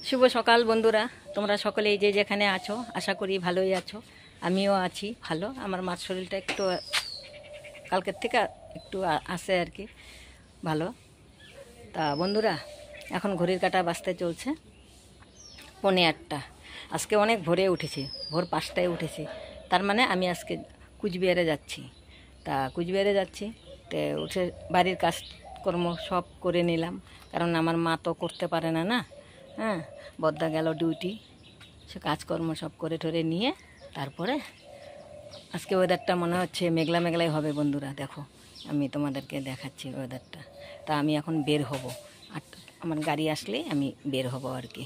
শুভ সকাল বন্ধুরা, তোমরা সকলেই যে যেখানে আছো আশা করি ভালোই আছো। আমিও আছি ভালো। আমার মার শরীরটা একটু কালকের থেকে একটু আছে আর কি ভালো। তা বন্ধুরা, এখন ঘড়ির কাঁটা বাজতে চলছে 8:45। আজকে অনেক ভোরে উঠেছি, ভোর 5টায় উঠেছি। তার মানে আমি আজকে কুচবিহারে যাচ্ছি। তা কুচবিহারে যাচ্ছি, তো উঠে বাড়ির কাজকর্ম সব করে নিলাম, কারণ আমার মা তো করতে পারে না না। হ্যাঁ, বদ্দা গেল ডিউটি, সে কাজকর্ম সব করে টরে নিয়ে তারপরে আজকে ওয়েদারটা মনে হচ্ছে মেঘলা মেঘলাই হবে। বন্ধুরা দেখো, আমি তোমাদেরকে দেখাচ্ছি ওয়েদারটা। তা আমি এখন বের হব, আর আমার গাড়ি আসলেই আমি বের হব আর কি।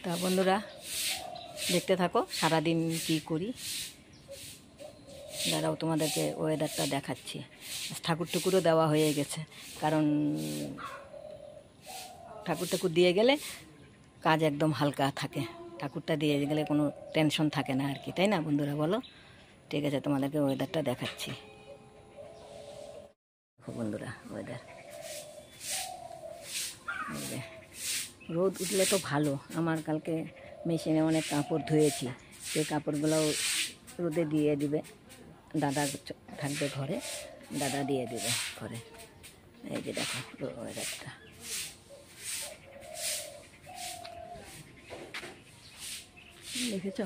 তা বন্ধুরা দেখতে থাকো সারাদিন কি করি। দাঁড়াও, তোমাদেরকে ওয়েদারটা দেখাচ্ছি। ঠাকুর টুকুরও দেওয়া হয়ে গেছে, কারণ ঠাকুর দিয়ে গেলে কাজ একদম হালকা থাকে। ঠাকুরটা দিয়ে গেলে কোনো টেনশন থাকে না আর কি, তাই না বন্ধুরা বলো? ঠিক আছে, তোমাদেরকে ওয়েদারটা দেখাচ্ছি। বন্ধুরা ওয়েদার, রোদ উঠলে তো ভালো। আমার কালকে মেশিনে অনেক কাপড় ধুয়েছি, সেই কাপড়গুলো রোদে দিয়ে দিবে। দাদা থাকবে ঘরে, দাদা দিয়ে দিবে ঘরে। এই যে দেখো ওয়েদারটা, দেখেছ?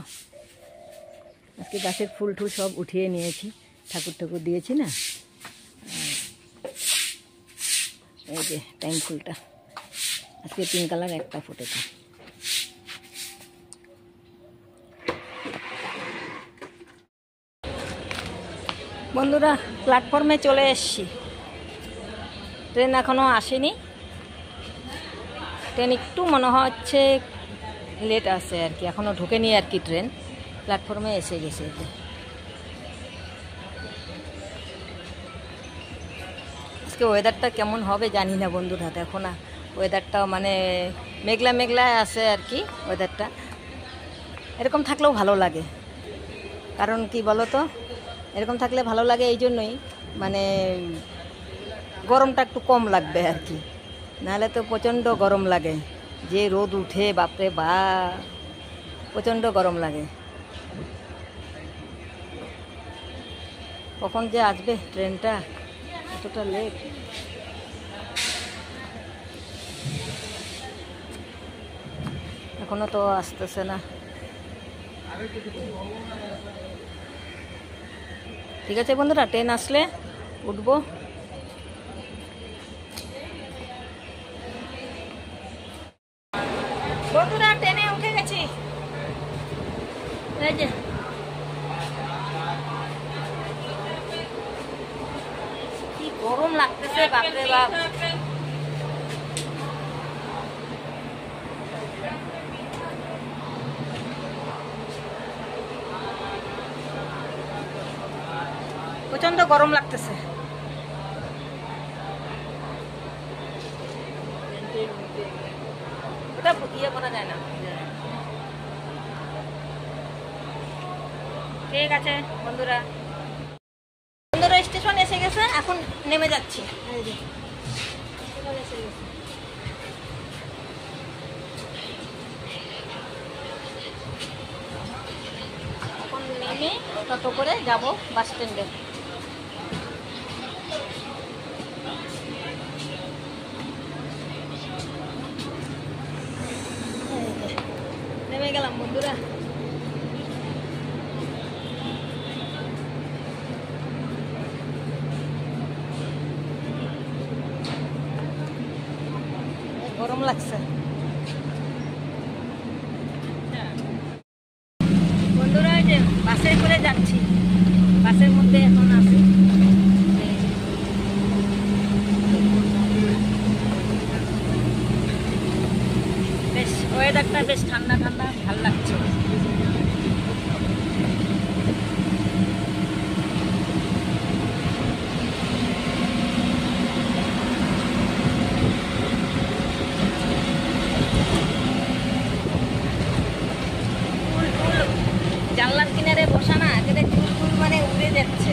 আজকে গাছের ফুল টুল সব উঠিয়ে নিয়েছি, ঠাকুর দিয়েছি না। এই যে টাইম ফুলটা আজকে 3 কালার একটা ফুটেছে। বন্ধুরা প্ল্যাটফর্মে চলে এসেছি, ট্রেন এখনও আসেনি। ট্রেন একটু মনে হচ্ছে লেট আছে আর কি, এখনও ঢোকেনি আর কি ট্রেন। প্ল্যাটফর্মে এসে গেছে। আজকে ওয়েদারটা কেমন হবে জানি না বন্ধুরা, দেখো না ওয়েদারটাও মানে মেঘলা মেঘলা আছে আর কি। ওয়েদারটা এরকম থাকলেও ভালো লাগে, কারণ কি বলো তো, এরকম থাকলে ভালো লাগে এই জন্যই, মানে গরমটা একটু কম লাগবে আর কি। নাহলে তো প্রচণ্ড গরম লাগে, যে রোদ উঠে বাপরে বা, প্রচণ্ড গরম লাগে। কখন যে আসবে ট্রেনটা, এতটা লেট। এখনো তো আসতেছে না। ঠিক আছে বন্ধুরা, ট্রেন আসলে উঠবো। বন্ধুরা ট্রেনে উঠে গেছি। এই যে কি গরম লাগতেছে বাপরে বাপ। প্রচন্ড গরম লাগতেছে। ওটা ইয়ে করা যায় না। ঠিক আছে বন্ধুরা, স্টেশন এসে গেছে, এখন নেমে যাচ্ছি। এখন নেমে টোটো করে যাব বাস স্ট্যান্ডে। নেমে গেলাম বন্ধুরা। গরম লাগছে বন্ধুরা। এই যে বাসে করে যাচ্ছি, বাসের মধ্যে এখন আছি। বেশ ওয়েদারটা বেশ ঠান্ডা ঠান্ডা, ভালো লাগছে। জানলার কিনারে বসা না, এখানে চুল মানে উড়ে যাচ্ছে।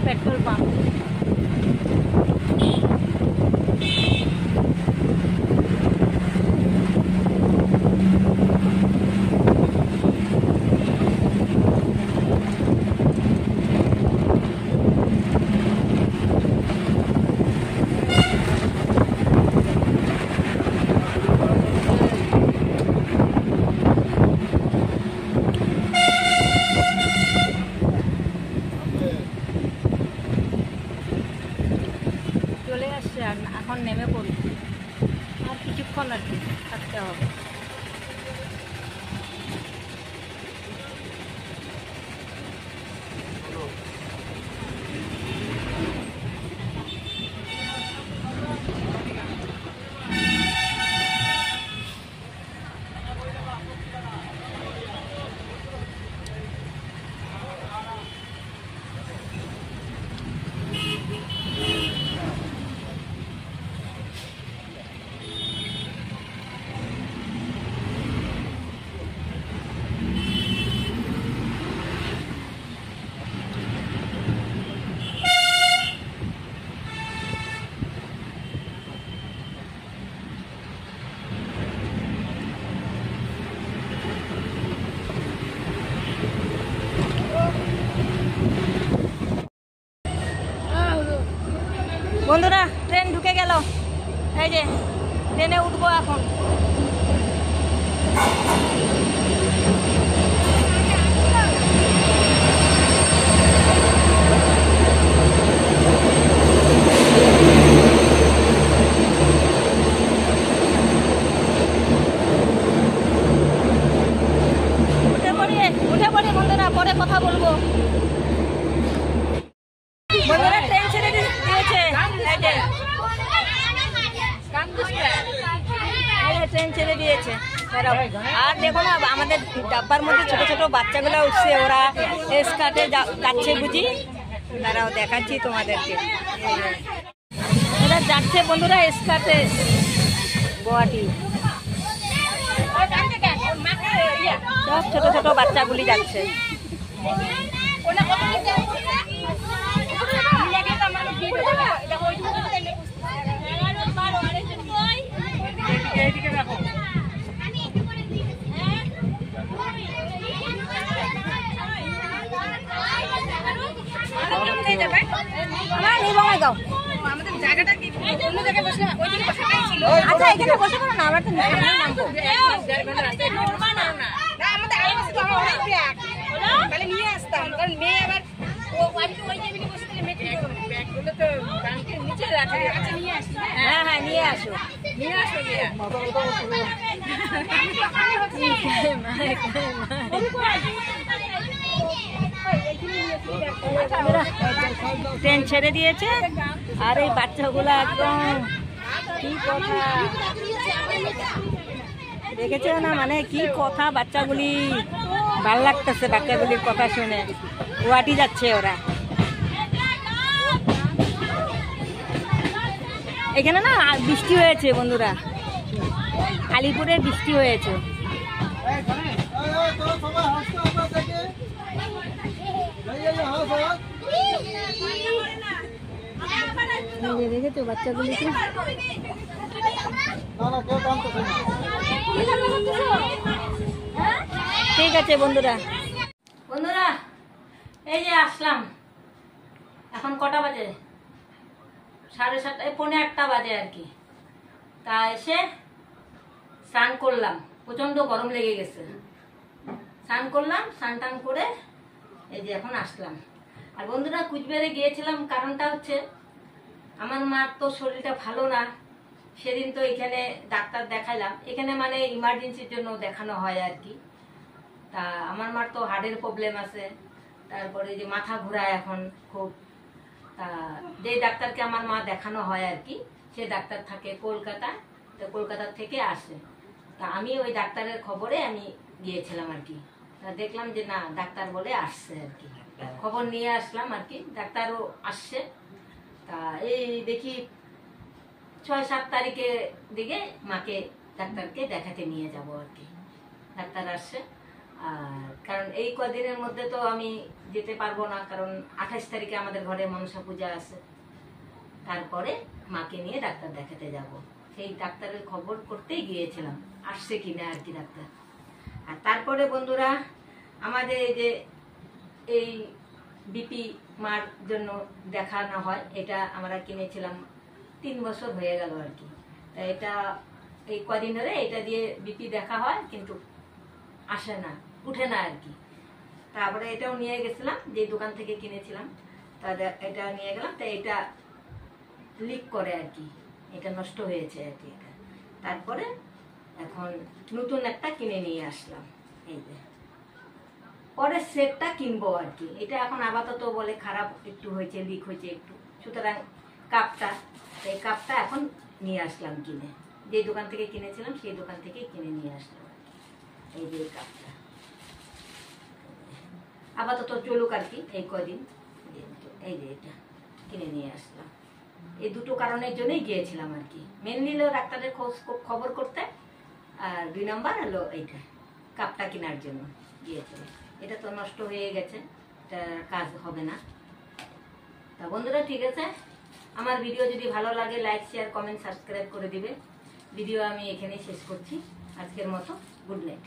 Petrol pump. চলে আসছে, আর এখন নেমে পড়ি, আর কিছুক্ষণ আর কি থাকতে হবে। বন্ধুরা ট্রেন ঢুকে গেল, এই যে ট্রেনে উঠবো এখন। উঠে পড়ি বন্ধুরা, পরে কথা বলবো। বন্ধুরা ট্রেন ছেড়ে দিয়েছে, ট্রেন ছেড়ে দিয়েছে। আর দেখো না, আমাদের ডাব্বার মধ্যে ছোট ছোট বাচ্চাগুলো উঠছে, ওরা স্কার্টে যাচ্ছে বুঝি। দাঁড়াও দেখাচ্ছি তোমাদেরকে, এরা যাচ্ছে বন্ধুরা স্কার্টে গুয়াহাটি। সব ছোট ছোট বাচ্চাগুলি যাচ্ছে। আচ্ছা এখানে বসে পড়ো না, আমরা তো নিয়ে আসতাম, কারণ মেয়ে আবার হ্যাঁ হ্যাঁ নিয়ে আসো, নিয়ে আসো। ট্রেন ছেড়ে দিয়েছে, আর এই বাচ্চাগুলো একদম কি কথা দেখেছে না, মানে কি কথা বাচ্চাগুলি, ভাল লাগতেছে বাচ্চাগুলির কথা শুনে। গুয়াহাটি যাচ্ছে ওরা। এখানে না বৃষ্টি হয়েছে বন্ধুরা, আলিপুরে বৃষ্টি হয়েছে। দেখেছো বাচ্চাগুলিকে? ঠিক আছে বন্ধুরা, বন্ধুরা এই যে আসলাম। এখন কটা বাজে? 7:30, 7:45 বাজে আর কি। তা এসে স্নান করলাম, প্রচন্ড গরম লেগে গেছে। স্নান করলাম, স্নান টান করে এই যে এখন আসলাম। আর বন্ধুরা কুচবিহারে গিয়েছিলাম, কারণটা হচ্ছে আমার মার তো শরীরটা ভালো না। সেদিন তো এখানে ডাক্তার দেখালাম, এখানে মানে ইমার্জেন্সির জন্য দেখানো হয় আর কি। তা আমার মার তো হার্টের প্রবলেম আছে, তারপরে যে মাথা ঘোরায় এখন খুব। তা যে ডাক্তারকে আমার মা দেখানো হয় আর কি, সে ডাক্তার থাকে কলকাতায়, তো কলকাতা থেকে আসে। তা আমি ওই ডাক্তারের খবরে আমি গিয়েছিলাম আর কি। তা দেখলাম যে না, ডাক্তার বলে আসছে আর কি, খবর নিয়ে আসলাম আর কি। ডাক্তারও আসছে। তা এই দেখি 6-7 তারিখের দিকে মাকে ডাক্তারকে দেখাতে নিয়ে যাব আর কি। ডাক্তার আসছে। আর কারণ এই কদিনের মধ্যে তো আমি যেতে পারবো না, কারণ 28 তারিখে আমাদের ঘরে মনসা পূজা আছে। তারপরে মাকে নিয়ে ডাক্তার দেখাতে যাব। সেই ডাক্তারের খবর করতেই গিয়েছিলাম, আসছে কিনা আর কি ডাক্তার। আর তারপরে বন্ধুরা, আমাদের এই যে এই বিপি মার জন্য দেখানো হয়, এটা আমরা কিনেছিলাম 3 বছর হয়ে গেল আর কি। তা এটা এই কদিন ধরে এটা দিয়ে বিপি দেখা হয়, কিন্তু আসে না, উঠে না আর কি। তারপরে এটাও নিয়ে গেছিলাম, যে দোকান থেকে কিনেছিলাম, তা এটা নিয়ে গেলাম। তা এটা লিক করে আর কি, এটা নষ্ট হয়েছে আর কি। তারপরে এখন নতুন একটা কিনে নিয়ে আসলাম। এই যে পরে সেটটা কিনবো আর কি। এটা এখন আপাতত বলে খারাপ একটু হয়েছে, লিক হয়েছে একটু, সুতরাং কাপটা, এই কাপটা এখন নিয়ে আসলাম কিনে। যে দোকান থেকে কিনেছিলাম সেই দোকান থেকে কিনে নিয়ে আসলাম আর কি। এই যে কাপটা আপাতত চলুক আর কি এই কদিন। এই যে এটা কিনে নিয়ে আসলাম, এই দুটো কারণের জন্যই গিয়েছিলাম আর কি। মেনলি হলো ডাক্তারের খবর করতে, আর 2 নাম্বার হলো এইটা কাপটা কেনার জন্য গিয়েছিলাম। এটা তো নষ্ট হয়ে গেছে, এটা কাজ হবে না। তা বন্ধুরা ঠিক আছে, আমার ভিডিও যদি ভালো লাগে লাইক শেয়ার কমেন্ট সাবস্ক্রাইব করে দিবে। ভিডিও আমি এখানেই শেষ করছি আজকের মতো। Good night.